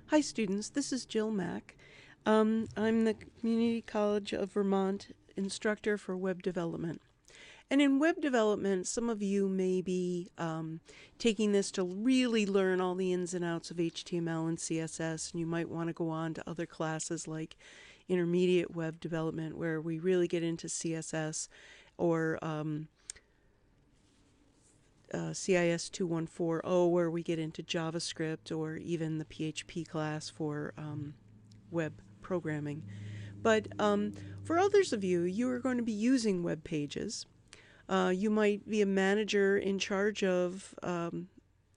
Hi students, this is JilMac. I'm the Community College of Vermont instructor for web development. And in web development, some of you may be taking this to really learn all the ins and outs of HTML and CSS, and you might want to go on to other classes like intermediate web development where we really get into CSS or CIS 2140 where we get into JavaScript or even the PHP class for web programming. But for others of you, you are going to be using web pages. You might be a manager in charge of a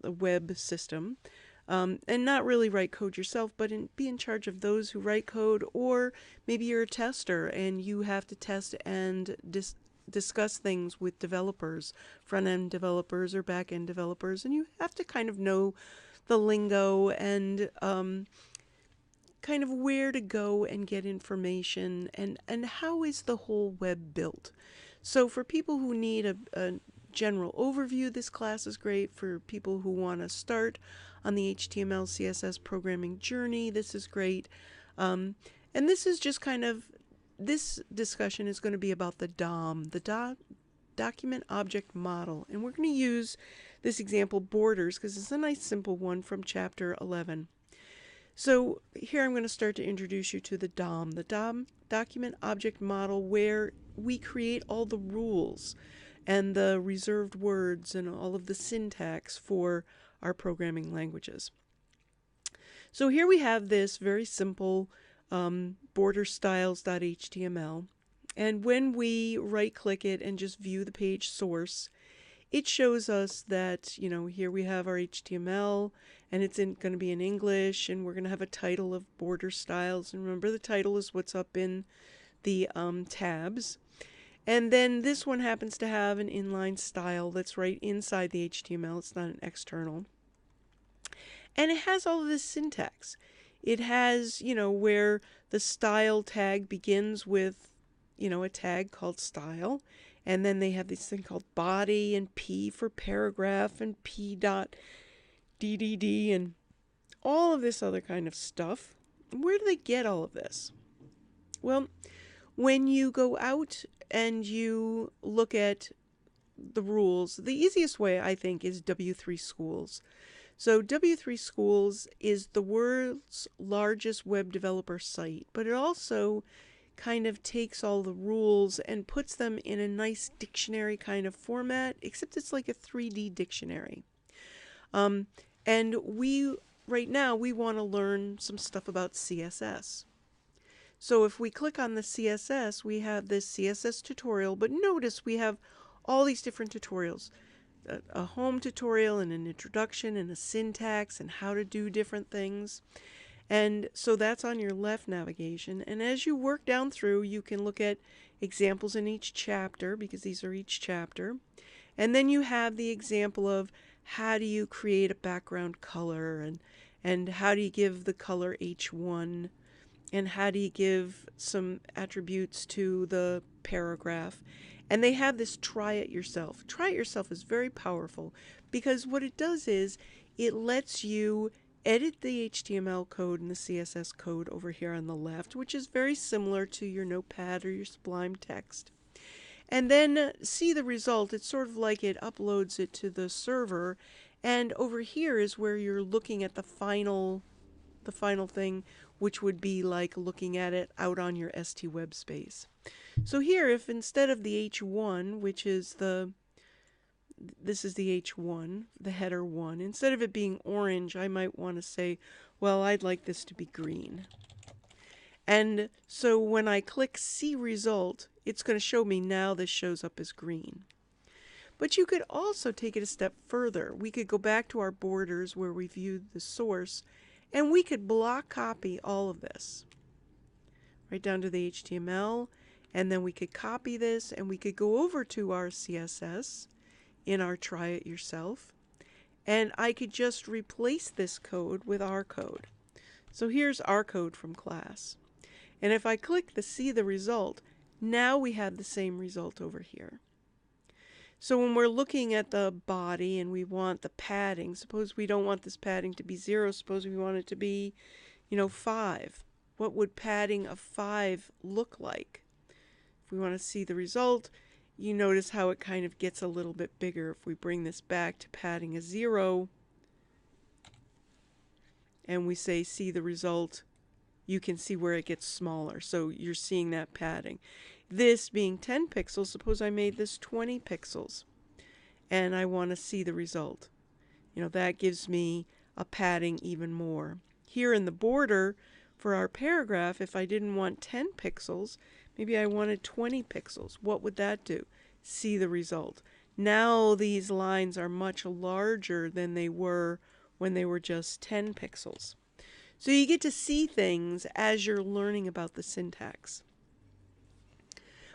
web system and not really write code yourself, but be in charge of those who write code, or maybe you're a tester and you have to test and discuss things with developers, front-end developers or back-end developers, and you have to kind of know the lingo and kind of where to go and get information and how is the whole web built. So for people who need a general overview, this class is great. For people who want to start on the HTML, CSS programming journey, this is great. And this is just kind of, this discussion is going to be about the DOM, the Document Object Model. And we're going to use this example, Borders, because it's a nice simple one from chapter 11. So here I'm going to start to introduce you to the DOM Document Object Model, where we create all the rules and the reserved words and all of the syntax for our programming languages. So here we have this very simple border styles.html, and when we right click it and just view the page source, it shows us that, you know, here we have our HTML and it's going to be in English, and we're going to have a title of border styles. And remember, the title is what's up in the tabs. And then this one happens to have an inline style that's right inside the HTML. It's not an external. And it has all of this syntax. It has, you know, where the style tag begins with, you know, a tag called style. And then they have this thing called body, and P for paragraph, and P.ddd, and all of this other kind of stuff. Where do they get all of this? Well, when you go out and you look at the rules, the easiest way, I think, is W3Schools. So W3Schools is the world's largest web developer site, but it also kind of takes all the rules and puts them in a nice dictionary kind of format, except it's like a 3D dictionary. And right now, we want to learn some stuff about CSS. So if we click on the CSS, we have this CSS tutorial, but notice we have all these different tutorials. A home tutorial and an introduction and a syntax and how to do different things. And so that's on your left navigation. And as you work down through, you can look at examples in each chapter, because these are each chapter. And then you have the example of how do you create a background color, and how do you give the color H1, and how do you give some attributes to the paragraph. And they have this try it yourself. Try it yourself is very powerful, because what it does is it lets you edit the HTML code and the CSS code over here on the left, which is very similar to your Notepad or your Sublime Text. And then see the result. It's sort of like it uploads it to the server, and over here is where you're looking at the final thing, which would be like looking at it out on your ST web space. So here, if instead of the H1, which is this is the H1, the header 1. Instead of it being orange, I might want to say, well, I'd like this to be green. And so when I click See Result, it's going to show me now this shows up as green. But you could also take it a step further. We could go back to our borders where we viewed the source, and we could block copy all of this right down to the HTML, and then we could copy this, and we could go over to our CSS in our Try It Yourself, and I could just replace this code with our code. So here's our code from class. And if I click the See the Result, now we have the same result over here. So when we're looking at the body and we want the padding, suppose we don't want this padding to be 0, suppose we want it to be, 5. What would padding of 5 look like? If we want to see the result, you notice how it kind of gets a little bit bigger. If we bring this back to padding a 0 and we say see the result, you can see where it gets smaller. So you're seeing that padding. This being 10 pixels, suppose I made this 20 pixels and I want to see the result. That gives me a padding even more. Here in the border for our paragraph, if I didn't want 10 pixels, maybe I wanted 20 pixels. What would that do? See the result. Now these lines are much larger than they were when they were just 10 pixels. So you get to see things as you're learning about the syntax.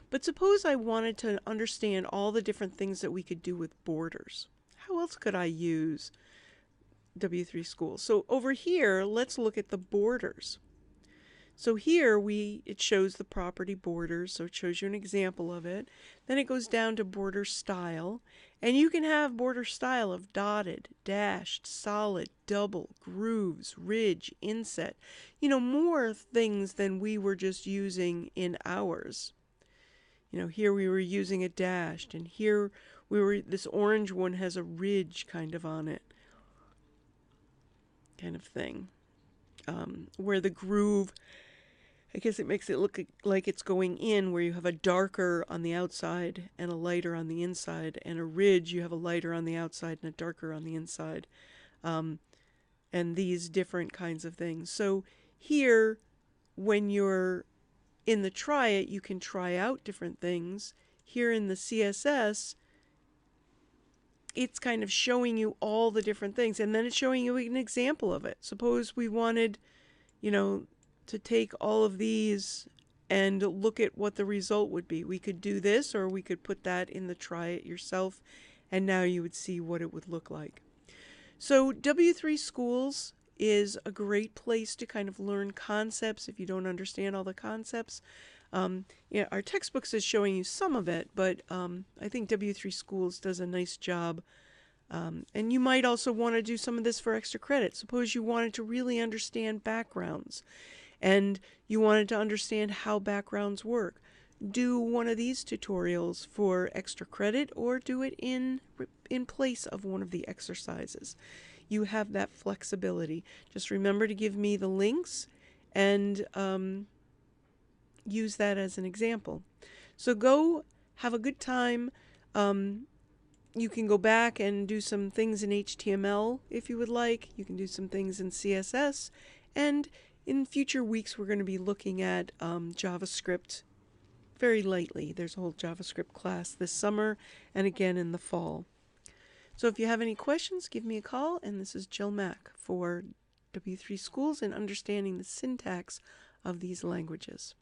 But suppose I wanted to understand all the different things that we could do with borders. How else could I use W3Schools? So over here, let's look at the borders. So here it shows the property borders, so it shows you an example of it. Then it goes down to border style, and you can have border style of dotted, dashed, solid, double, grooves, ridge, inset. More things than we were just using in ours. Here we were using a dashed, and here this orange one has a ridge kind of on it, kind of thing. Where the groove, I guess it makes it look like it's going in, where you have a darker on the outside and a lighter on the inside, and a ridge you have a lighter on the outside and a darker on the inside, and these different kinds of things. So here, when you're in the try it, you can try out different things. Here in the CSS, it's kind of showing you all the different things, and then it's showing you an example of it. Suppose we wanted, to take all of these and look at what the result would be. We could do this, or we could put that in the try it yourself, and now you would see what it would look like. So W3Schools is a great place to kind of learn concepts if you don't understand all the concepts. Our textbooks is showing you some of it, but I think W3Schools does a nice job. And you might also want to do some of this for extra credit. Suppose you wanted to really understand backgrounds, and you wanted to understand how backgrounds work. Do one of these tutorials for extra credit, or do it in place of one of the exercises. You have that flexibility. Just remember to give me the links and use that as an example. So go have a good time. You can go back and do some things in HTML if you would like. You can do some things in CSS. And in future weeks, we're going to be looking at JavaScript very lightly. There's a whole JavaScript class this summer and again in the fall. So if you have any questions, give me a call. And this is JilMac for W3Schools and understanding the syntax of these languages.